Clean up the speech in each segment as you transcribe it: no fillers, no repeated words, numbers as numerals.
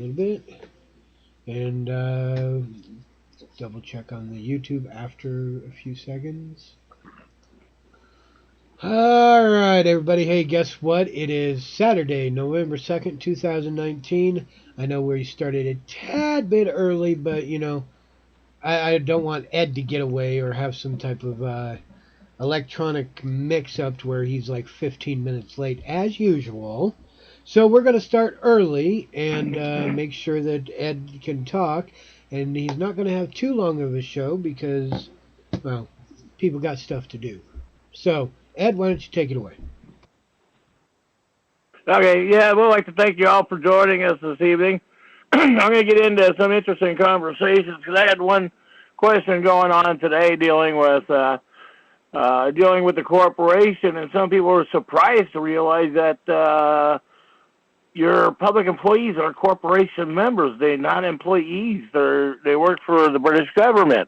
little bit. And double check on the YouTube after a few seconds. Alright, everybody. Hey, guess what? It is Saturday, November 2nd, 2019. I know we started a tad bit early, but, you know, I don't want Ed to get away or have some type of electronic mix-up to where he's like 15 minutes late, as usual. So we're going to start early and make sure that Ed can talk. And he's not going to have too long of a show because, well, people got stuff to do. So, Ed, why don't you take it away? Okay, yeah, we'd like to thank you all for joining us this evening. I'm going to get into some interesting conversations because I had one question going on today dealing with the corporation, and some people were surprised to realize that your public employees are corporation members. They're not employees. They work for the British government.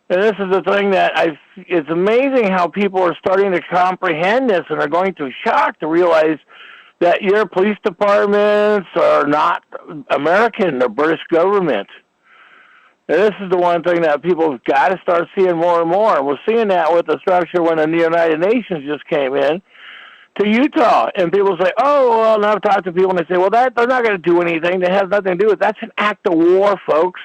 And this is the thing that it's amazing how people are starting to comprehend this and are going through shock to realize that your police departments are not American, they're British government. And this is the one thing that people have got to start seeing more and more. And we're seeing that with the structure when the United Nations just came in to Utah. And people say, oh, well, and I've talked to people and they say, well, they're not going to do anything. That has nothing to do with it. That's an act of war, folks.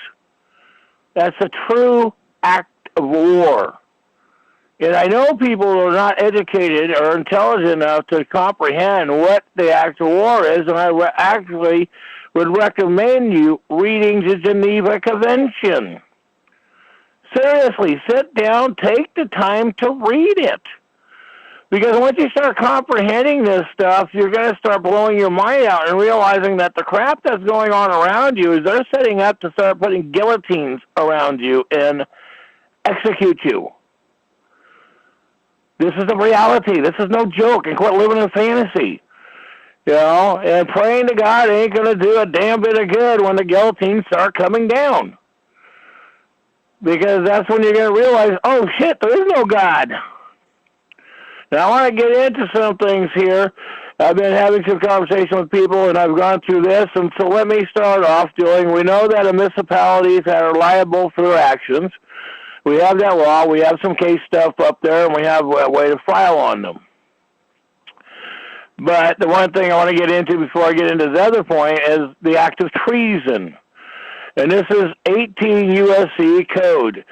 That's a true act of war. And I know people are not educated or intelligent enough to comprehend what the act of war is, and I actually would recommend you reading the Geneva Convention. Seriously, sit down, take the time to read it. Because once you start comprehending this stuff, you're going to start blowing your mind out and realizing that the crap that's going on around you is they're setting up to start putting guillotines around you and execute you. This is the reality. This is no joke. And quit living in fantasy. You know, and praying to God ain't going to do a damn bit of good when the guillotines start coming down. Because that's when you're going to realize, oh, shit, there is no God. Now, I want to get into some things here. I've been having some conversation with people, and I've gone through this. And so let me start off we know that municipalities are liable for their actions. We have that law. We have some case stuff up there, and we have a way to file on them. But the one thing I want to get into before I get into the other point is the act of treason. And this is 18 USC Code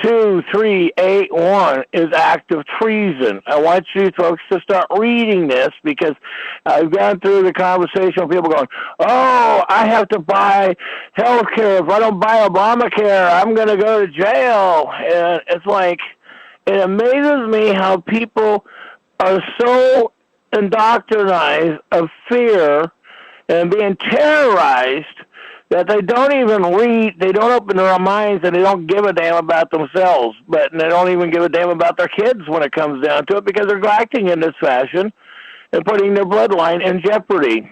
2381 is act of treason. I want you folks to start reading this because I've gone through the conversation with people going, oh, I have to buy health care. If I don't buy Obamacare, I'm going to go to jail. And it's like, it amazes me how people are so indoctrinized of fear and being terrorized that they don't even read, they don't open their minds, and they don't give a damn about themselves. But they don't even give a damn about their kids when it comes down to it because they're acting in this fashion and putting their bloodline in jeopardy.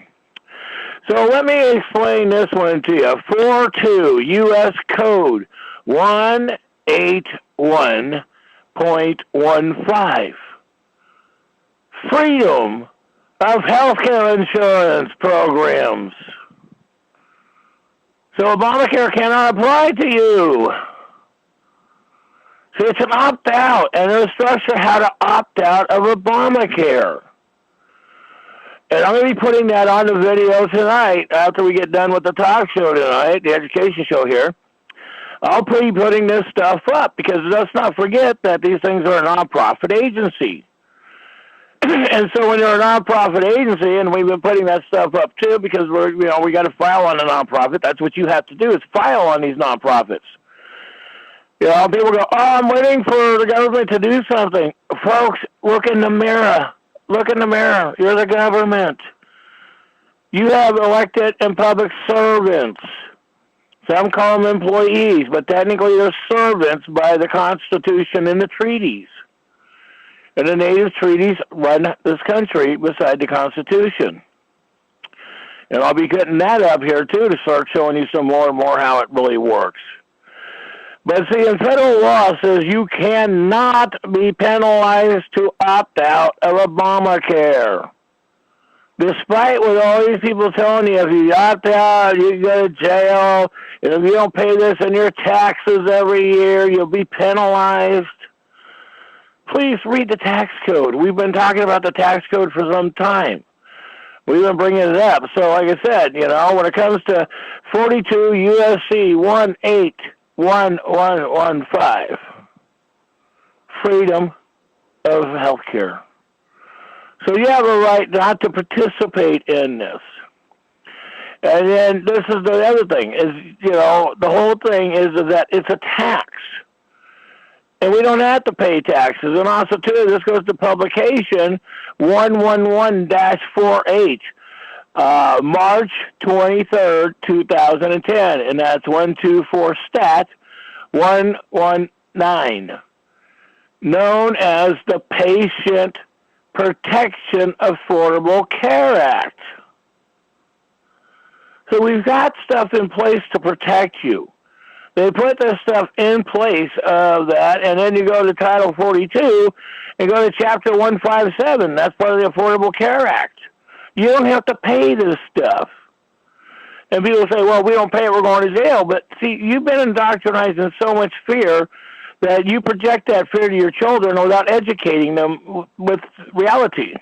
So let me explain this one to you. 42 U.S. Code 181.15. Freedom of healthcare insurance programs. So Obamacare cannot apply to you. So it's an opt-out, and there's structure how to opt out of Obamacare. And I'm going to be putting that on the video tonight after we get done with the talk show tonight, the education show here. I'll be putting this stuff up because let's not forget that these things are a nonprofit agency. And so when you're a nonprofit agency, and we've been putting that stuff up too, because we got to file on a nonprofit. That's what you have to do is file on these nonprofits. You know, people go, oh, I'm waiting for the government to do something. Folks, look in the mirror. Look in the mirror. You're the government. You have elected and public servants. Some call them employees, but technically they're servants by the Constitution and the treaties. And the native treaties run this country beside the Constitution. And I'll be getting that up here, too, to start showing you some more and more how it really works. But see, in federal law says you cannot be penalized to opt out of Obamacare. Despite what all these people telling you, if you opt out, you can go to jail. And if you don't pay this in your taxes every year, you'll be penalized. Please read the tax code. We've been talking about the tax code for some time. We've been bringing it up. So like I said, when it comes to 42 USC 181115, freedom of health care. So you have a right not to participate in this. And then this is the other thing, is, the whole thing is that it's a tax. And we don't have to pay taxes. And also, too, this goes to publication 111-4H, March 23rd, 2010. And that's 124 Stat 119, known as the Patient Protection Affordable Care Act. So we've got stuff in place to protect you. They put this stuff in place of that, and then you go to Title 42 and go to Chapter 157. That's part of the Affordable Care Act. You don't have to pay this stuff. And people say, well, we don't pay it, we're going to jail. But see, you've been indoctrinized in so much fear that you project that fear to your children without educating them with reality.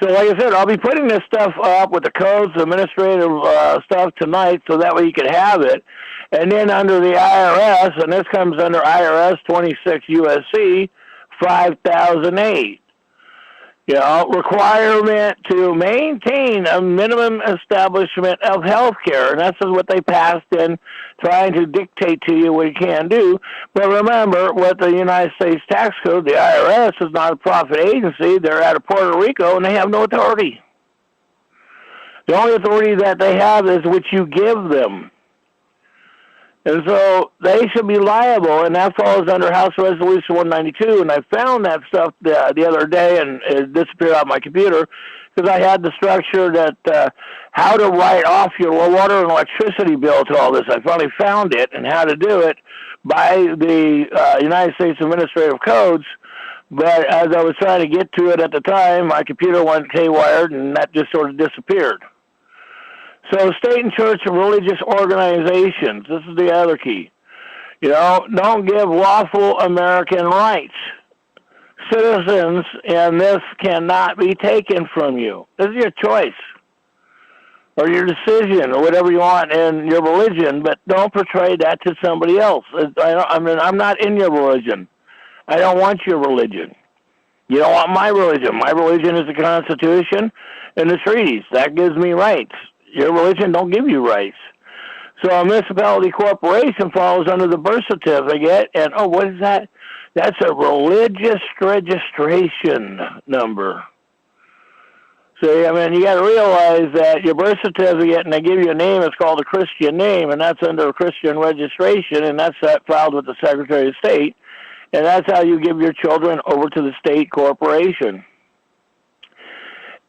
So like I said, I'll be putting this stuff up with the codes, administrative stuff tonight, so that way you can have it. And then under the IRS, and this comes under IRS 26 USC 5008, requirement to maintain a minimum establishment of health care. And that's what they passed in, trying to dictate to you what you can do. But remember, with the United States tax code, the IRS is not a profit agency. They're out of Puerto Rico, and they have no authority. The only authority that they have is what you give them. And so they should be liable, and that falls under House Resolution 192. And I found that stuff the other day, and it disappeared off my computer because I had the structure that how to write off your water and electricity bill to all this. I finally found it and how to do it by the United States Administrative Codes. But as I was trying to get to it at the time, my computer went haywired, and that just sort of disappeared. So state and church and religious organizations, this is the other key. Don't give lawful American rights. Citizens, and this cannot be taken from you. This is your choice or your decision or whatever you want in your religion, but don't portray that to somebody else. I'm not in your religion. I don't want your religion. You don't want my religion. My religion is the Constitution and the treaties. That gives me rights. Your religion don't give you rights. So a municipality corporation falls under the birth certificate, and what is that? That's a religious registration number. See, you got to realize that your birth certificate, and they give you a name, it's called a Christian name, and that's under a Christian registration, and that's filed with the Secretary of State, and that's how you give your children over to the state corporation.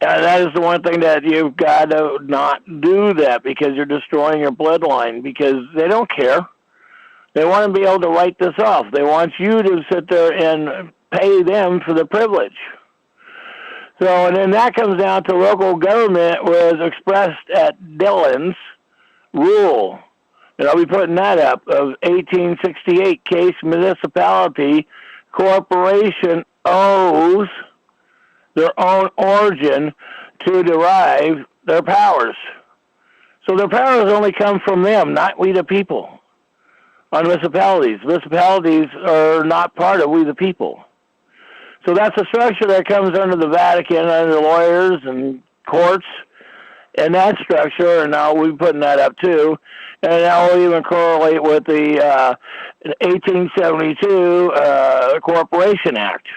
And that is the one thing that you've got to not do that, because you're destroying your bloodline, because they don't care. They want to be able to write this off. They want you to sit there and pay them for the privilege. So, and then that comes down to local government was expressed at Dillon's rule. And I'll be putting that up, of 1868 case municipality corporation owes their own origin to derive their powers. So their powers only come from them, not we the people. On municipalities. Municipalities are not part of we the people. So that's a structure that comes under the Vatican, under lawyers and courts, and that structure, and now we're putting that up too, and that will even correlate with the 1872 Corporation Act.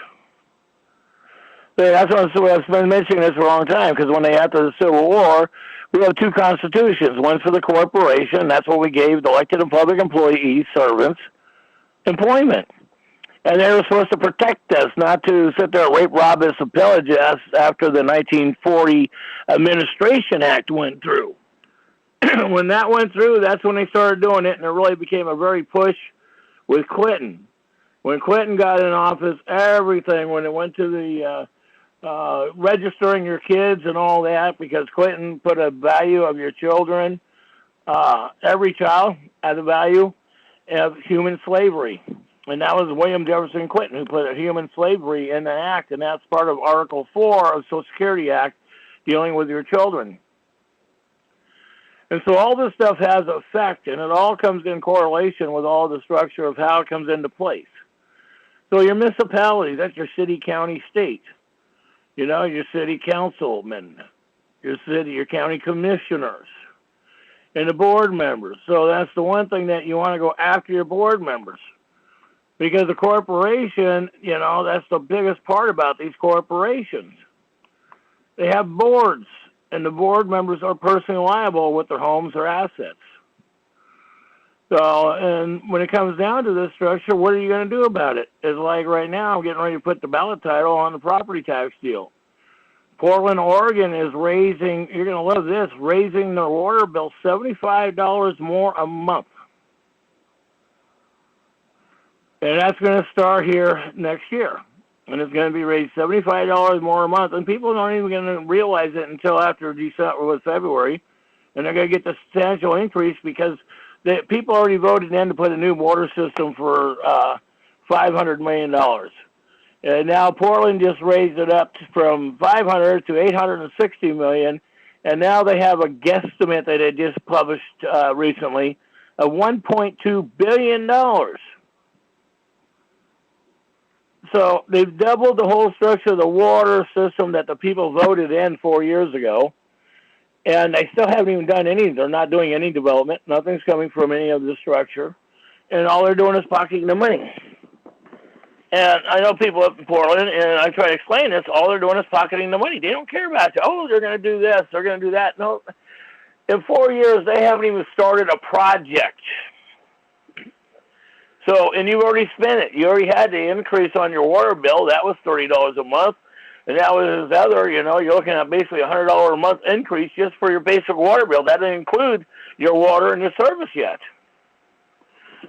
That's what I've been mentioning this for a long time, because when after the Civil War, we have two constitutions, one for the corporation, that's what we gave the elected and public employees, servants, employment. And they were supposed to protect us, not to sit there and rape, rob us, and pillage us after the 1940 Administration Act went through. When that went through, that's when they started doing it, and it really became a very push with Clinton. When Clinton got in office, everything, when it went to the registering your kids and all that, because Clinton put a value of your children, every child has a value of human slavery. And that was William Jefferson Clinton who put human slavery in the act, and that's part of Article 4 of the Social Security Act, dealing with your children. And so all this stuff has effect, and it all comes in correlation with all the structure of how it comes into place. So your municipality, that's your city, county, state. You know, your city councilmen, your county commissioners, and the board members. So that's the one thing that you want to go after your board members. Because the corporation, you know, that's the biggest part about these corporations. They have boards, and the board members are personally liable with their homes or assets. So, and when it comes down to this structure, what are you going to do about it? It's like right now, I'm getting ready to put the ballot title on the property tax deal. Portland, Oregon is raising, you're going to love this, raising their water bill $75 more a month. And that's going to start here next year. And it's going to be raised $75 more a month. And people aren't even going to realize it until after December with February. And they're going to get the substantial increase because the people already voted in to put a new water system for $500 million. And now Portland just raised it up from $500 to $860 million. And now they have a guesstimate that they just published recently of $1.2 billion. So they've doubled the whole structure of the water system that the people voted in 4 years ago. And they still haven't even done any, they're not doing any development. Nothing's coming from any of the structure. And all they're doing is pocketing the money. And I know people up in Portland, and I try to explain this, all they're doing is pocketing the money. They don't care about you. Oh, they're going to do this, they're going to do that. No. In 4 years, they haven't even started a project. So, and you've already spent it. You already had the increase on your water bill. That was $30 a month. And that was his other, you know, you're looking at basically a $100 a month increase just for your basic water bill. That doesn't include your water and your service yet.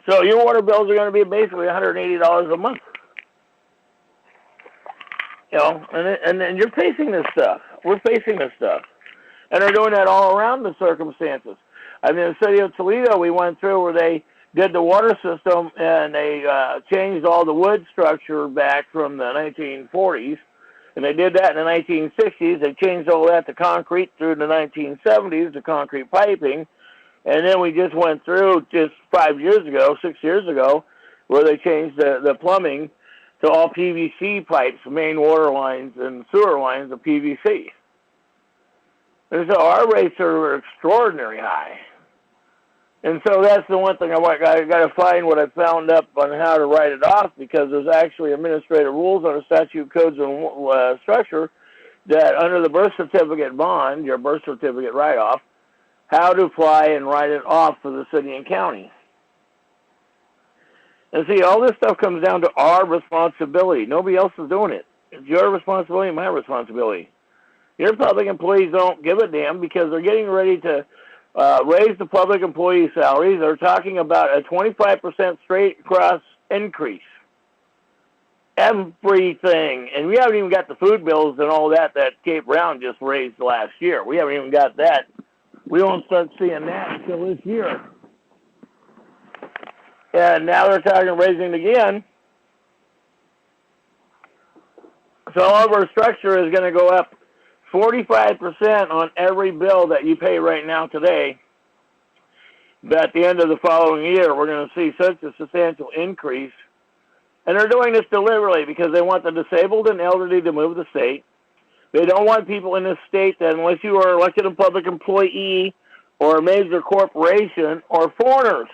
So your water bills are going to be basically $180 a month. You know, and you're facing this stuff. We're facing this stuff. And they're doing that all around the circumstances. I mean, in the city of Toledo, we went through where they did the water system, and they changed all the wood structure back from the 1940s. And they did that in the 1960s. They changed all that to concrete through the 1970s, to concrete piping. And then we just went through just 6 years ago, where they changed the plumbing to all PVC pipes, main water lines and sewer lines of PVC. And so our rates are extraordinarily high. And so that's the one thing I got to find what I found up on how to write it off, because there's actually administrative rules under statute codes and structure that under the birth certificate bond, your birth certificate write-off, how to apply and write it off for the city and county. And see, all this stuff comes down to our responsibility. Nobody else is doing it. It's your responsibility and my responsibility. Your public employees don't give a damn because they're getting ready to raise the public employee salaries. They're talking about a 25% straight across increase. Everything. And we haven't even got the food bills and all that Cape Brown just raised last year. We haven't even got that. We won't start seeing that until this year. And now they're talking raising it again. So all of our structure is going to go up 45% on every bill that you pay right now today. But at the end of the following year, we're going to see such a substantial increase. And they're doing this deliberately because they want the disabled and elderly to move the state. They don't want people in this state that, unless you are elected a public employee or a major corporation, or foreigners.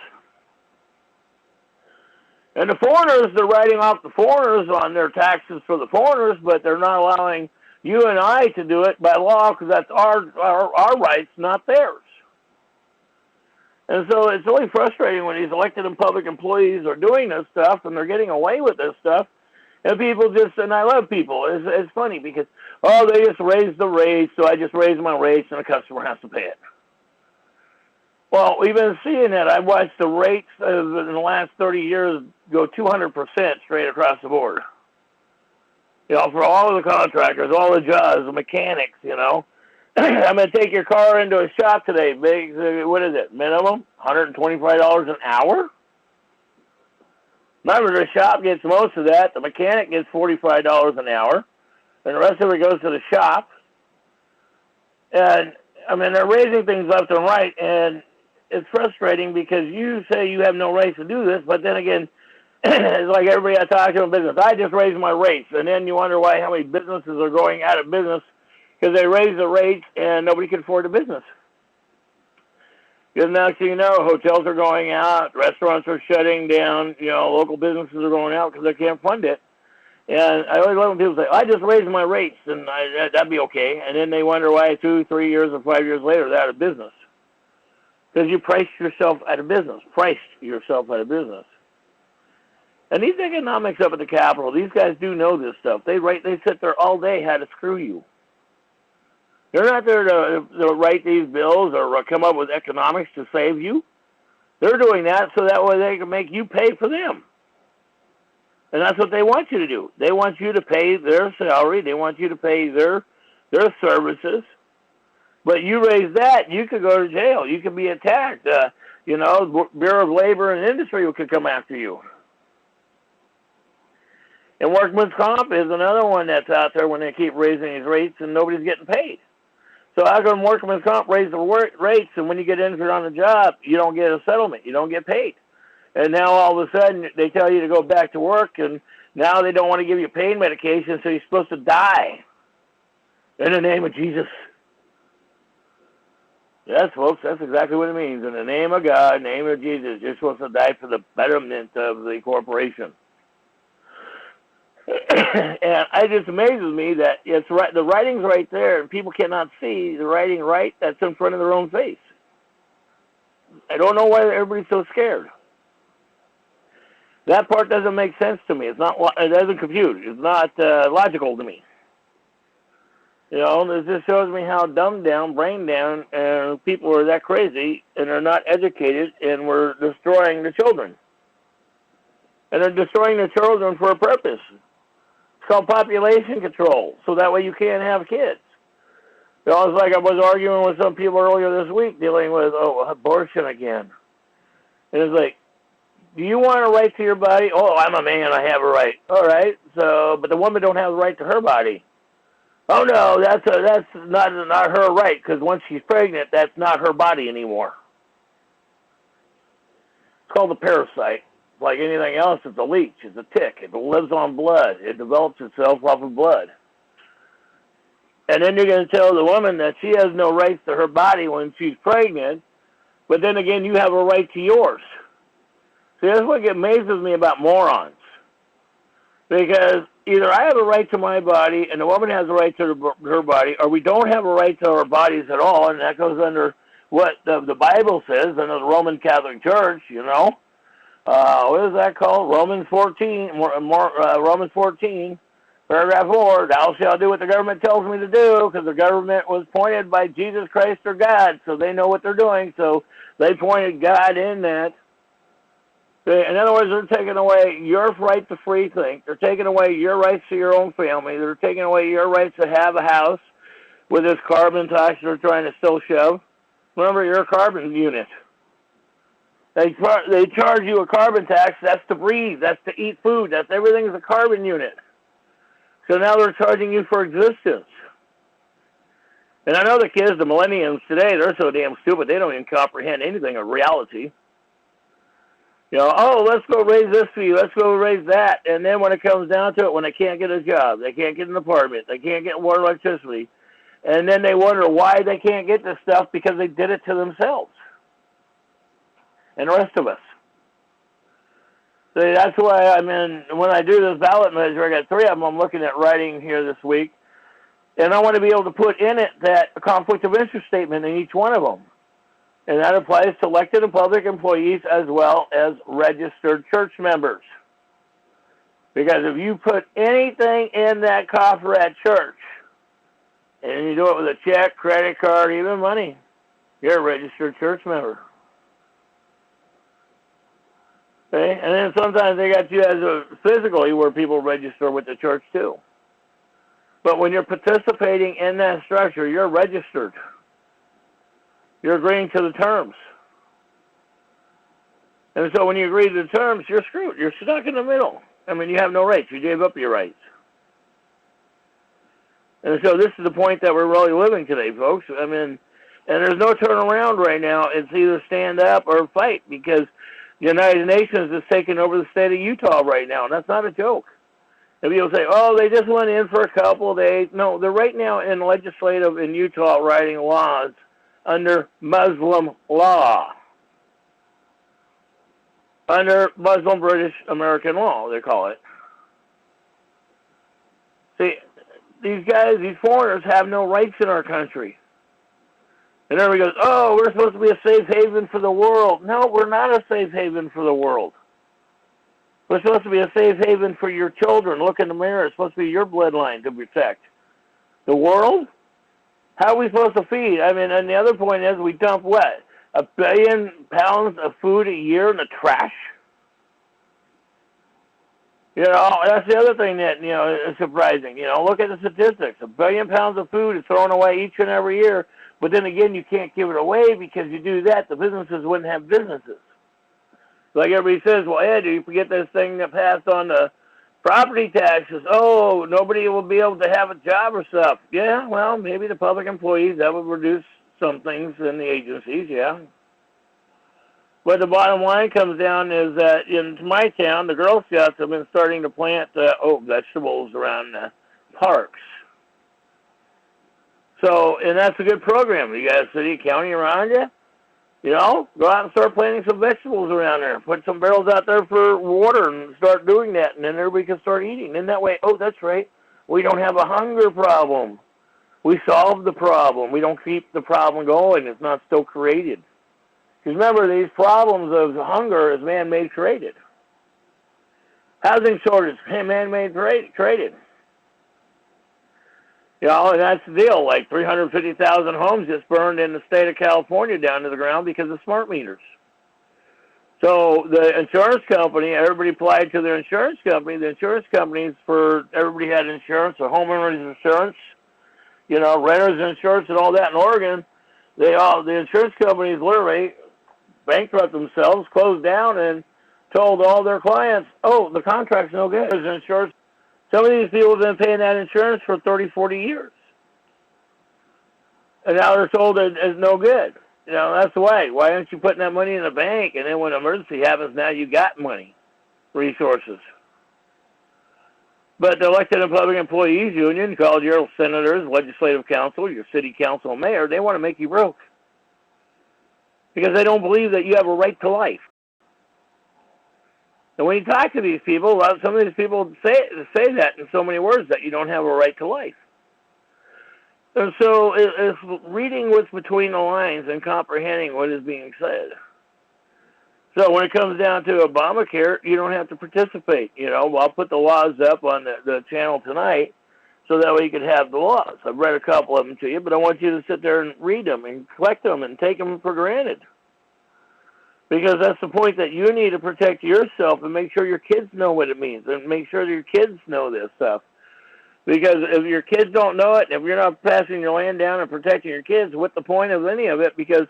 And the foreigners, they're writing off the foreigners on their taxes for the foreigners, but they're not allowing you and I to do it by law because that's our rights, not theirs. And so it's really frustrating when these elected and public employees are doing this stuff and they're getting away with this stuff. And people just, and I love people, it's funny because, oh, they just raised the rates, so I just raised my rates and the customer has to pay it. Well, we've been seeing that. I've watched the rates in the last 30 years go 200% straight across the board. For all of the contractors, all the jobs, the mechanics, I'm going to take your car into a shop today. What is it? Minimum $125 an hour? Remember, the shop gets most of that. The mechanic gets $45 an hour. And the rest of it goes to the shop. And, they're raising things left and right. And it's frustrating because you say you have no right to do this. But then again, it's like everybody I talk to in business. I just raised my rates. And then you wonder how many businesses are going out of business because they raise the rates and nobody can afford the business. Because next thing you know, hotels are going out, restaurants are shutting down, local businesses are going out because they can't fund it. And I always love when people say, I just raised my rates, and that'd be okay. And then they wonder why 2, 3 years, or 5 years later they're out of business. Because you priced yourself out of business. And these economics up at the Capitol, these guys do know this stuff. They sit there all day how to screw you. They're not there to write these bills or come up with economics to save you. They're doing that so that way they can make you pay for them. And that's what they want you to do. They want you to pay their salary. They want you to pay their services. But you raise that, you could go to jail. You could be attacked. Bureau of Labor and Industry could come after you. And workman's comp is another one that's out there when they keep raising these rates and nobody's getting paid. So how come workman's comp raise the rates and when you get injured on the job, you don't get a settlement, you don't get paid? And now all of a sudden they tell you to go back to work and now they don't want to give you pain medication, so you're supposed to die. In the name of Jesus. Yes, folks, that's exactly what it means. In the name of God, in the name of Jesus, you're supposed to die for the betterment of the corporation. And it just amazes me that it's right. The writing's right there, and people cannot see the writing right that's in front of their own face. I don't know why everybody's so scared. That part doesn't make sense to me. It doesn't compute. It's not logical to me. It just shows me how dumbed down, brain down, and people are that crazy, and are not educated, and we're destroying the children. And they're destroying the children for a purpose. It's called population control, so that way you can't have kids. It's like I was arguing with some people earlier this week dealing with, abortion again. And it's like, do you want a right to your body? Oh, I'm a man, I have a right. All right, but the woman don't have the right to her body. Oh, no, that's not her right, because once she's pregnant, that's not her body anymore. It's called a parasite. Like anything else, it's a leech, it's a tick. It lives on blood. It develops itself off of blood. And then you're going to tell the woman that she has no rights to her body when she's pregnant, but then again, you have a right to yours. See, that's what amazes me about morons. Because either I have a right to my body and the woman has a right to her body, or we don't have a right to our bodies at all, and that goes under what the Bible says, under the Roman Catholic Church, what is that called? Romans 14, paragraph 4, thou shalt do what the government tells me to do, because the government was appointed by Jesus Christ or God, so they know what they're doing, so they pointed God in that. In other words, they're taking away your right to free think. They're taking away your rights to your own family. They're taking away your rights to have a house with this carbon tax they're trying to still shove. Remember, you're a carbon unit. They charge you a carbon tax. That's to breathe. That's to eat food. That's everything's a carbon unit. So now they're charging you for existence. And I know the kids, the millennials today, they're so damn stupid. They don't even comprehend anything of reality. Let's go raise this fee. Let's go raise that. And then when it comes down to it, when they can't get a job, they can't get an apartment, they can't get water, electricity, and then they wonder why they can't get this stuff because they did it to themselves. And the rest of us. See, that's why when I do this ballot measure, I got 3 of them I'm looking at writing here this week, and I want to be able to put in it that conflict of interest statement in each one of them. And that applies to elected and public employees as well as registered church members. Because if you put anything in that coffer at church, and you do it with a check, credit card, even money, you're a registered church member. Okay? And then sometimes they got you as a physically where people register with the church too. But when you're participating in that structure, you're registered. You're agreeing to the terms. And so when you agree to the terms, you're screwed. You're stuck in the middle. I mean, you have no rights. You gave up your rights. And so this is the point that we're really living today, folks. I mean, and there's no turnaround right now. It's either stand up or fight, because the United Nations is taking over the state of Utah right now, and that's not a joke. And people say, oh, they just went in for a couple of days. No, they're right now in legislative in Utah writing laws under Muslim law. Under Muslim British American law, they call it. See, these guys, these foreigners have no rights in our country. And everybody goes, oh, we're supposed to be a safe haven for the world. No, we're not a safe haven for the world. We're supposed to be a safe haven for your children. Look in the mirror. It's supposed to be your bloodline to protect. The world? How are we supposed to feed? I mean, and the other point is, we dump what? 1 billion pounds of food a year in the trash? You know, that's the other thing that, you know, is surprising. You know, look at the statistics. 1 billion pounds of food is thrown away each and every year. But then again, you can't give it away, because you do that, the businesses wouldn't have businesses. Like everybody says, well, Ed, you forget this thing that passed on the property taxes. Oh, nobody will be able to have a job or stuff. Yeah, well, maybe the public employees, that would reduce some things in the agencies, yeah. But the bottom line comes down is that in my town, the Girl Scouts have been starting to plant vegetables around the parks. So, and that's a good program. You got a city, county around you. You know, go out and start planting some vegetables around there. Put some barrels out there for water and start doing that, and then everybody can start eating. And that way, oh, that's right, we don't have a hunger problem. We solve the problem. We don't keep the problem going. It's not still created. Because remember, these problems of hunger is man-made created. Housing shortage, man-made created. You know, and that's the deal. Like 350,000 homes just burned in the state of California down to the ground because of smart meters. So the insurance company, everybody applied to their insurance company. The insurance companies, everybody had insurance, or homeowners insurance, you know, renters insurance and all that in Oregon. The insurance companies literally bankrupt themselves, closed down, and told all their clients, oh, the contract's no good. Insurance. Some of these people have been paying that insurance for 30, 40 years. And now they're told it's no good. You know, that's the way. Why aren't you putting that money in the bank? And then when an emergency happens, now you got money, resources. But the Elected and Public Employees Union, called your senators, legislative council, your city council, and mayor, they want to make you broke. Because they don't believe that you have a right to life. And when you talk to these people, some of these people say that in so many words, that you don't have a right to life. And so it's reading what's between the lines and comprehending what is being said. So when it comes down to Obamacare, you don't have to participate. You know, I'll put the laws up on the channel tonight so that way you can have the laws. I've read a couple of them to you, but I want you to sit there and read them and collect them and take them for granted. Because that's the point, that you need to protect yourself and make sure your kids know what it means, and make sure that your kids know this stuff. Because if your kids don't know it, if you're not passing your land down and protecting your kids, what's the point of any of it? Because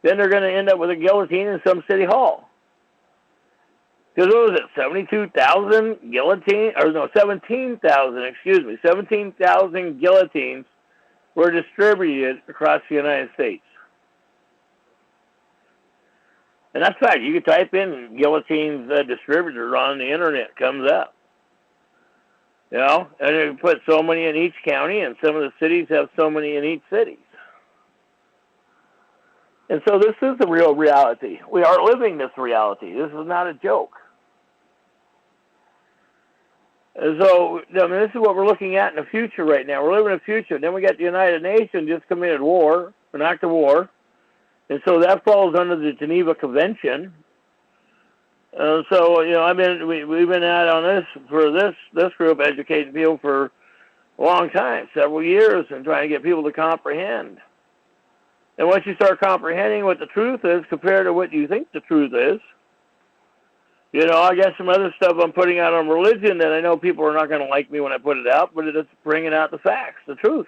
then they're going to end up with a guillotine in some city hall. Because what was it, 17,000 guillotines were distributed across the United States. And that's fact. You can type in guillotines distributor on the internet, it comes up. You know, and you put so many in each county, and some of the cities have so many in each city. And so this is the real reality. We are living this reality. This is not a joke. And so, I mean, this is what we're looking at in the future right now. We're living in the future. Then we got the United Nations just committed war, an act of war. And so that falls under the Geneva Convention. So, you know, we've been at on this, for this group, educating people for a long time, several years, and trying to get people to comprehend. And once you start comprehending what the truth is compared to what you think the truth is, I got some other stuff I'm putting out on religion that I know people are not going to like me when I put it out, but it's bringing out the facts, the truth.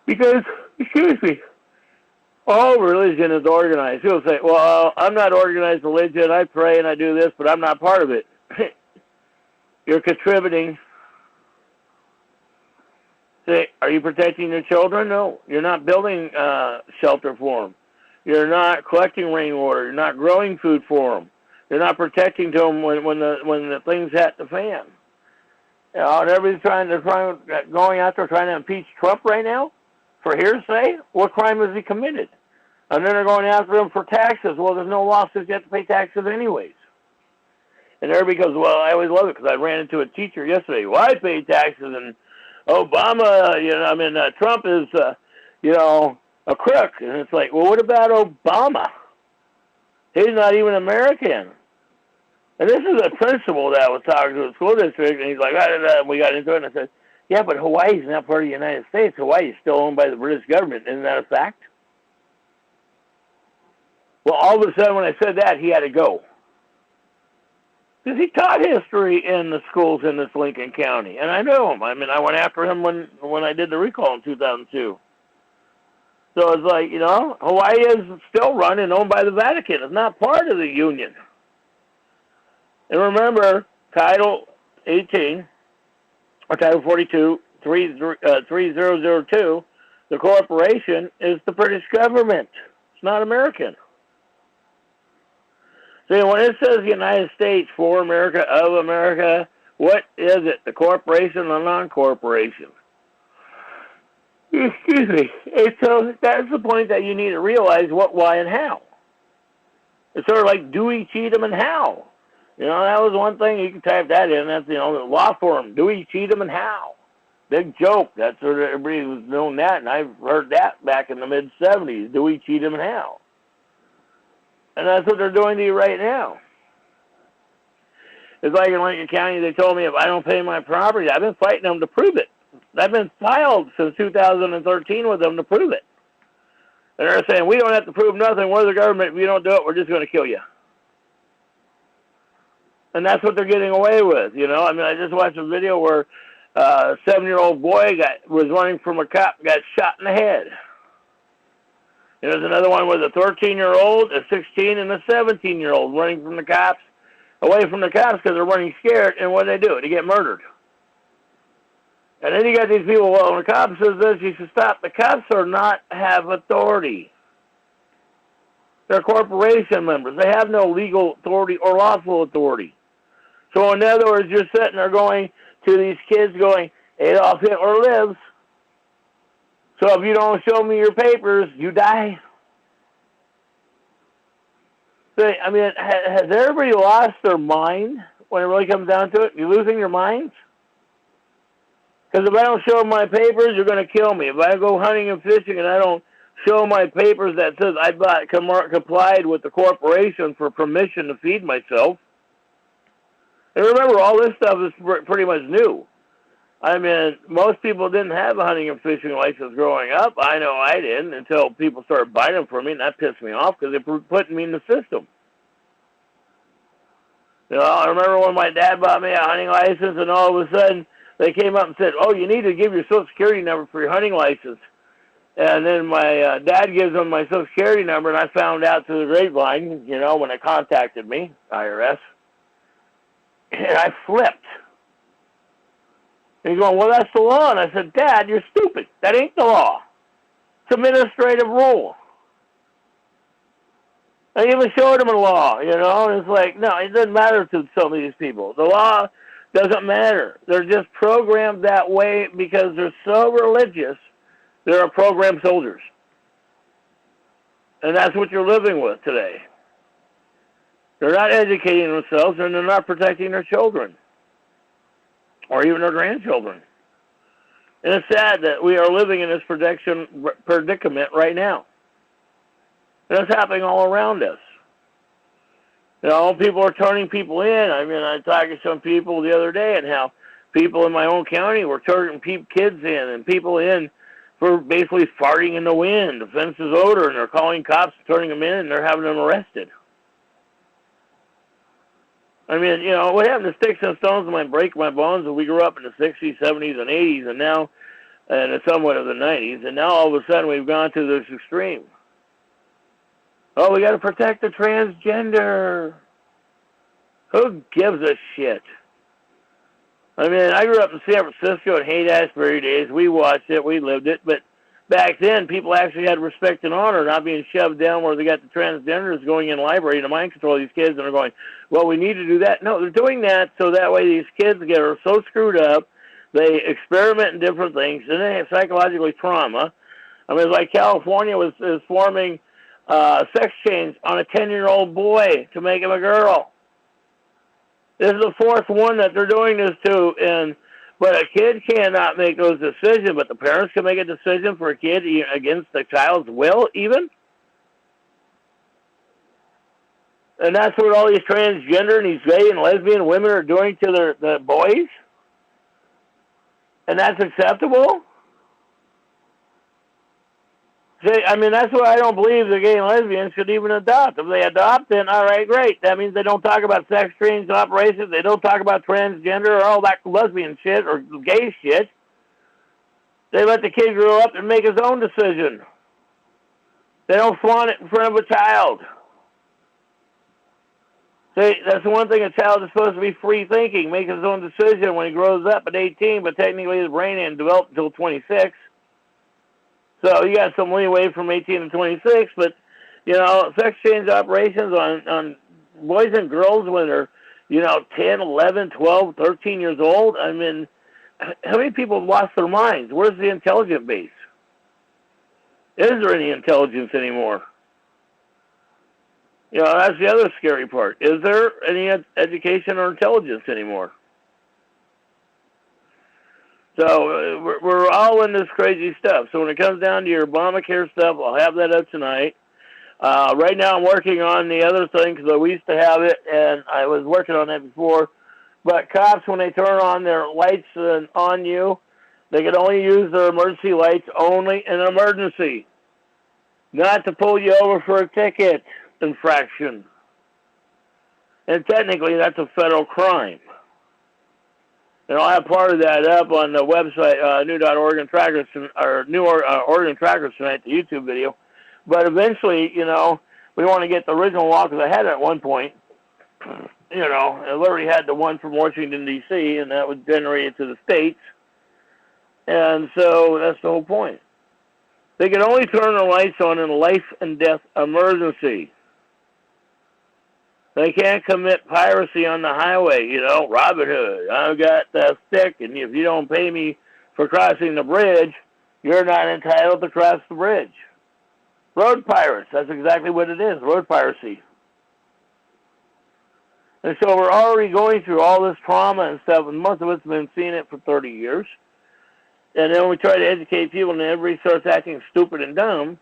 Because, excuse me, all religion is organized. People say, well, I'm not organized religion. I pray and I do this, but I'm not part of it. You're contributing. Say, are you protecting your children? No. You're not building shelter for them. You're not collecting rainwater. You're not growing food for them. You're not protecting them when the things hit the fan. And everybody's going out there trying to impeach Trump right now for hearsay. What crime has he committed? And then they're going after him for taxes. Well, there's no lawsuits. You have to pay taxes anyways. And everybody goes, well, I always love it because I ran into a teacher yesterday. Well, I pay taxes, and Obama, Trump is, a crook. And it's like, well, what about Obama? He's not even American. And this is a principal that I was talking to a school district, and he's like, we got into it, and I said, yeah, but Hawaii's not part of the United States. Hawaii is still owned by the British government. Isn't that a fact? Well, all of a sudden when I said that, he had to go. Because he taught history in the schools in this Lincoln County. And I know him. I I went after him when I did the recall in 2002. So it's like, Hawaii is still run and owned by the Vatican. It's not part of the Union. And remember, Title 18, or Title 42, 3002, the corporation is the British government. It's not American. See, when it says United States, for America, of America, what is it? The corporation or non-corporation? Excuse me. And so that's the point that you need to realize what, why, and how. It's sort of like Dewey, Cheatham, and Howe. That was one thing. You can type that in. That's, the law firm. Dewey, Cheatham, and Howe. Big joke. That's sort of everybody was known that, and I've heard that back in the mid-'70s. Dewey, Cheatham, and Howe. And that's what they're doing to you right now. It's like in Lincoln County, they told me if I don't pay my property, I've been fighting them to prove it. I've been filed since 2013 with them to prove it. And they're saying, we don't have to prove nothing. We're the government. If you don't do it, we're just going to kill you. And that's what they're getting away with, I just watched a video where a 7-year-old boy was running from a cop, got shot in the head. And there's another one with a 13-year-old, a 16, and a 17-year-old running from the cops, away from the cops because they're running scared. And what do? They get murdered. And then you got these people, well, when the cop says this, you should stop. The cops are not have authority. They're corporation members. They have no legal authority or lawful authority. So in other words, you're sitting there going to these kids going, Adolf Hitler lives. So if you don't show me your papers, you die. So, has everybody lost their mind when it really comes down to it? You're losing your minds? Because if I don't show my papers, you're going to kill me. If I go hunting and fishing and I don't show my papers that says I complied with the corporation for permission to feed myself. And remember, all this stuff is pretty much new. Most people didn't have a hunting and fishing license growing up. I know I didn't until people started buying them from me, and that pissed me off because they were putting me in the system. I remember when my dad bought me a hunting license, and all of a sudden they came up and said, oh, you need to give your Social Security number for your hunting license. And then my dad gives them my Social Security number, and I found out through the grapevine, when they contacted me, IRS, and I flipped. And he's going, well, that's the law. And I said, Dad, you're stupid. That ain't the law. It's administrative rule. I even showed him a law, and it's like, no, it doesn't matter to some of these people. The law doesn't matter. They're just programmed that way because they're so religious. They're programmed soldiers. And that's what you're living with today. They're not educating themselves, and they're not protecting their children or even their grandchildren. And it's sad that we are living in this predicament right now. And it's happening all around us. People are turning people in. I talked to some people the other day and how people in my own county were turning kids in and people in for basically farting in the wind. The fence is odor, and they're calling cops, turning them in, and they're having them arrested. I mean, what happened to sticks and stones might break my bones when we grew up in the 60s, 70s, and 80s, and now, and somewhat of the 90s, and now all of a sudden we've gone to this extreme. Oh, we got to protect the transgender. Who gives a shit? I mean, I grew up in San Francisco in Haight-Ashbury days. We watched it. We lived it. But back then, people actually had respect and honor, not being shoved down where they got the transgenders going in the library to mind control these kids, and they're going, well, we need to do that. No, they're doing that so that way these kids get so screwed up, they experiment in different things, and they have psychologically trauma. I mean, it's like California is forming sex change on a 10-year-old boy to make him a girl. This is the fourth one that they're doing this to, but a kid cannot make those decisions, but the parents can make a decision for a kid against the child's will, even. And that's what all these transgender and these gay and lesbian women are doing to their boys? And that's acceptable? See, I mean, that's why I don't believe the gay and lesbians should even adopt. If they adopt, then all right, great. That means they don't talk about sex change operations. They don't talk about transgender or all that lesbian shit or gay shit. They let the kid grow up and make his own decision. They don't flaunt it in front of a child. See, that's the one thing a child is supposed to be free thinking, make his own decision when he grows up at 18, but technically his brain ain't developed until 26. So you got some leeway from 18 to 26, but, sex change operations on boys and girls when they're, 10, 11, 12, 13 years old, I mean, how many people have lost their minds? Where's the intelligent base? Is there any intelligence anymore? That's the other scary part. Is there any education or intelligence anymore? So we're all in this crazy stuff. So when it comes down to your Obamacare stuff, I'll have that up tonight. Right now I'm working on the other thing because we used to have it, and I was working on that before. But cops, when they turn on their lights on you, they can only use their emergency lights only in an emergency, not to pull you over for a ticket infraction. And technically, that's a federal crime. And I'll have part of that up on the website, new.Oregon Trackers, or new Oregon Trackers tonight, the YouTube video. But eventually, we want to get the original law, because I had it at one point. I already had the one from Washington, D.C., and that was generated to the states. And so that's the whole point. They can only turn the lights on in a life and death emergency. They can't commit piracy on the highway, Robin Hood. I've got that stick, and if you don't pay me for crossing the bridge, you're not entitled to cross the bridge. Road pirates, that's exactly what it is, road piracy. And so we're already going through all this trauma and stuff, and most of us have been seeing it for 30 years. And then we try to educate people, and everybody starts acting stupid and dumb.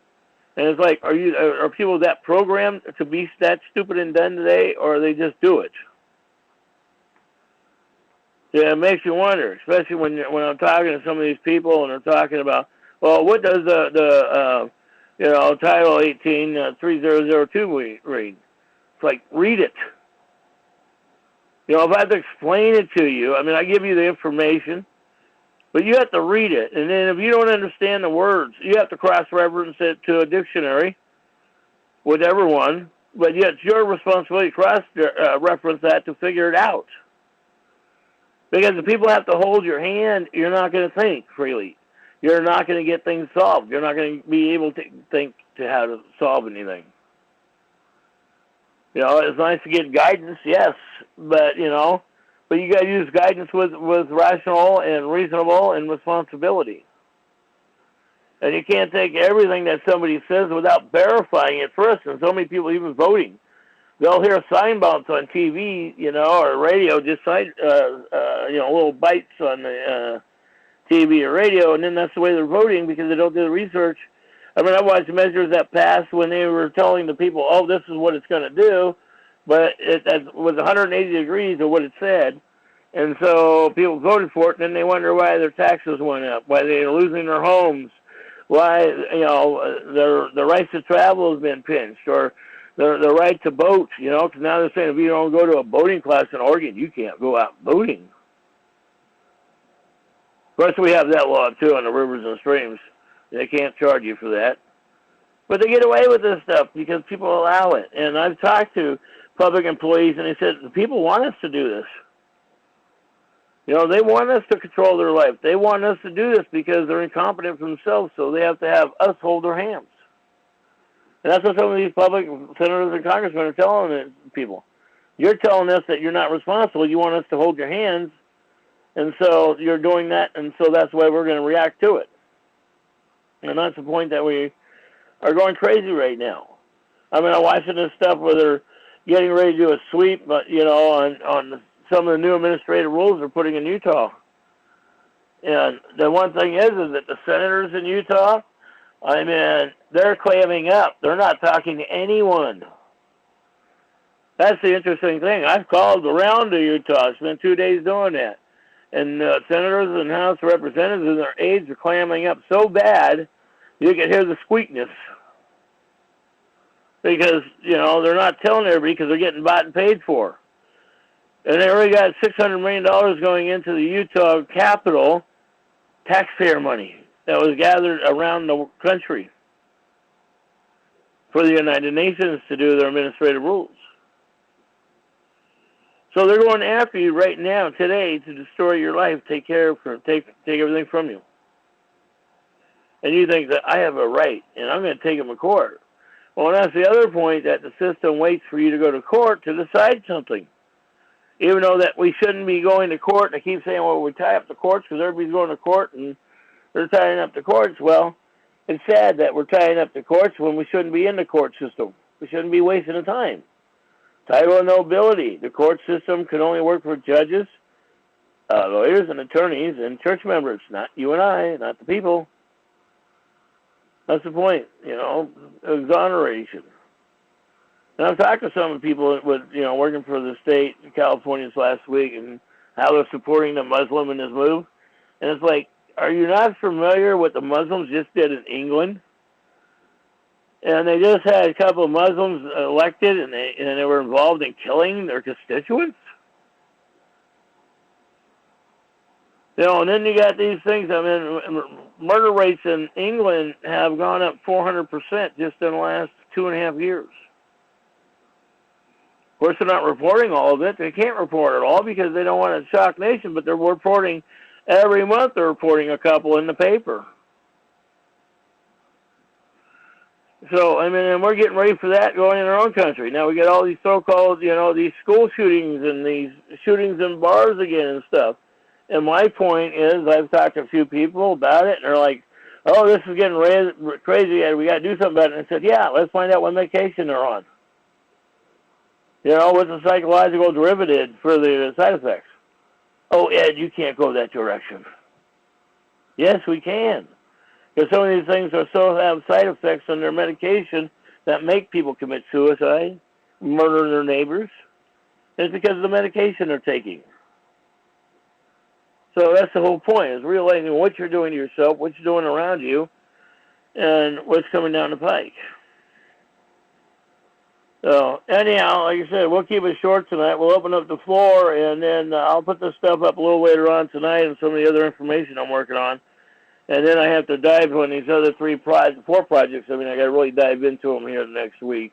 And it's like, are people that programmed to be that stupid and dumb today, or they just do it? Yeah, it makes you wonder, especially when I'm talking to some of these people, and they're talking about, well, what does the Title 18 3002 read? It's like, read it. If I have to explain it to you, I mean, I give you the information. But you have to read it, and then if you don't understand the words, you have to cross-reference it to a dictionary, whatever one. But yet it's your responsibility to cross-reference that to figure it out. Because if people have to hold your hand, you're not going to think freely. You're not going to get things solved. You're not going to be able to think to how to solve anything. It's nice to get guidance, yes, but you got to use guidance with rational and reasonable and responsibility. And you can't take everything that somebody says without verifying it first. And so many people, even voting, they'll hear sign bumps on TV, or radio, just little bites on the TV or radio, and then that's the way they're voting because they don't do the research. I mean, I watched measures that passed when they were telling the people, oh, this is what it's going to do, but it was 180 degrees of what it said. And so people voted for it, and then they wonder why their taxes went up, why they're losing their homes, why, their rights to travel has been pinched, or the right to boat, you know, because now they're saying if you don't go to a boating class in Oregon, you can't go out boating. Of course, we have that law, too, on the rivers and streams. They can't charge you for that. But they get away with this stuff because people allow it. And I've talked to public employees, and they said, the people want us to do this. You know, they want us to control their life. They want us to do this because they're incompetent for themselves, so they have to have us hold their hands. And that's what some of these public senators and congressmen are telling people. You're telling us that you're not responsible. You want us to hold your hands. And so you're doing that, and so that's why we're going to react to it. And that's the point that we are going crazy right now. I mean, I'm watching this stuff where they're getting ready to do a sweep, but you know, on some of the new administrative rules they're putting in Utah. And the one thing is that the senators in Utah, I mean, they're clamming up. They're not talking to anyone. That's the interesting thing. I've called around to Utah. Spent 2 days doing that. And senators and House Representatives and their aides are clamming up so bad, you can hear the squeakness. Because, you know, they're not telling everybody because they're getting bought and paid for. And they already got $600 million going into the Utah Capitol, taxpayer money that was gathered around the country for the United Nations to do their administrative rules. So they're going after you right now, today, to destroy your life, take everything from you. And you think that I have a right, and I'm going to take them to court. Well, that's the other point, that the system waits for you to go to court to decide something. Even though that we shouldn't be going to court, and I keep saying, well, we tie up the courts because everybody's going to court and they're tying up the courts. Well, it's sad that we're tying up the courts when we shouldn't be in the court system. We shouldn't be wasting the time. Title of nobility. The court system can only work for judges, lawyers, and attorneys, and church members, not you and I, not the people. That's the point, you know, exoneration. And I've talked to some of the people with, you know, working for the state in California this last week and how they're supporting the Muslim in this move. And it's like, are you not familiar with what the Muslims just did in England? And they just had a couple of Muslims elected, and they were involved in killing their constituents. You know, and then you got these things. I mean, murder rates in England have gone up 400% just in the last 2.5 years. Of course, they're not reporting all of it. They can't report it all because they don't want to shock nation, but they're reporting every month. They're reporting a couple in the paper. So, I mean, and we're getting ready for that going in our own country. Now we got all these so-called, you know, these school shootings and these shootings in bars again and stuff. And my point is, I've talked to a few people about it, and they're like, oh, this is getting crazy, and we got to do something about it. And I said, yeah, let's find out what medication they're on. You know, what's the psychological derivative for the side effects? Oh, Ed, you can't go that direction. Yes, we can. Because some of these things are so have side effects on their medication that make people commit suicide, murder their neighbors. It's because of the medication they're taking. So that's the whole point, is realizing what you're doing to yourself, what you're doing around you, and what's coming down the pike. So anyhow, like I said, we'll keep it short tonight. We'll open up the floor, and then I'll put this stuff up a little later on tonight and some of the other information I'm working on. And then I have to dive on these other 4 projects. I mean, I got to really dive into them here next week.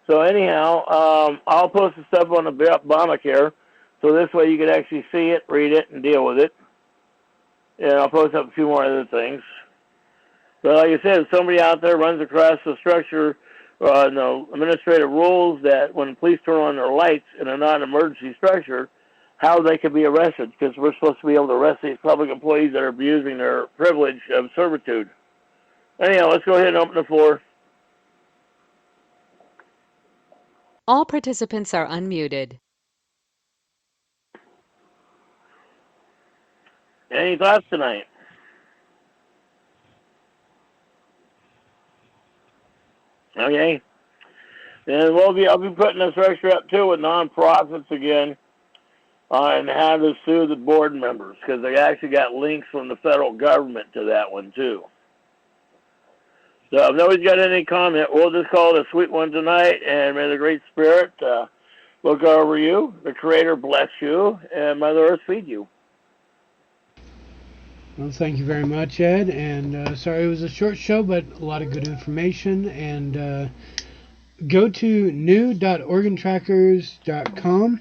So anyhow, I'll post the stuff on the Obamacare, so this way you can actually see it, read it, and deal with it. And I'll post up a few more other things. But like I said, if somebody out there runs across the structure, administrative rules that when police turn on their lights in a non-emergency structure, how they could be arrested, because we're supposed to be able to arrest these public employees that are abusing their privilege of servitude. Anyhow, let's go ahead and open the floor. All participants are unmuted. Any thoughts tonight? Okay. And I'll be putting this lecture up too with nonprofits again on how to sue the board members, because they actually got links from the federal government to that one too. So if nobody's got any comment, we'll just call it a sweet one tonight, and may the Great Spirit look over you, the Creator bless you, and Mother Earth feed you. Well, thank you very much, Ed. And sorry it was a short show, but a lot of good information. And go to new.organtrackers.com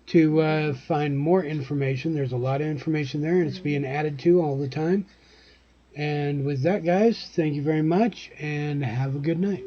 to find more information. There's a lot of information there, and it's being added to all the time. And with that, guys, thank you very much, and have a good night.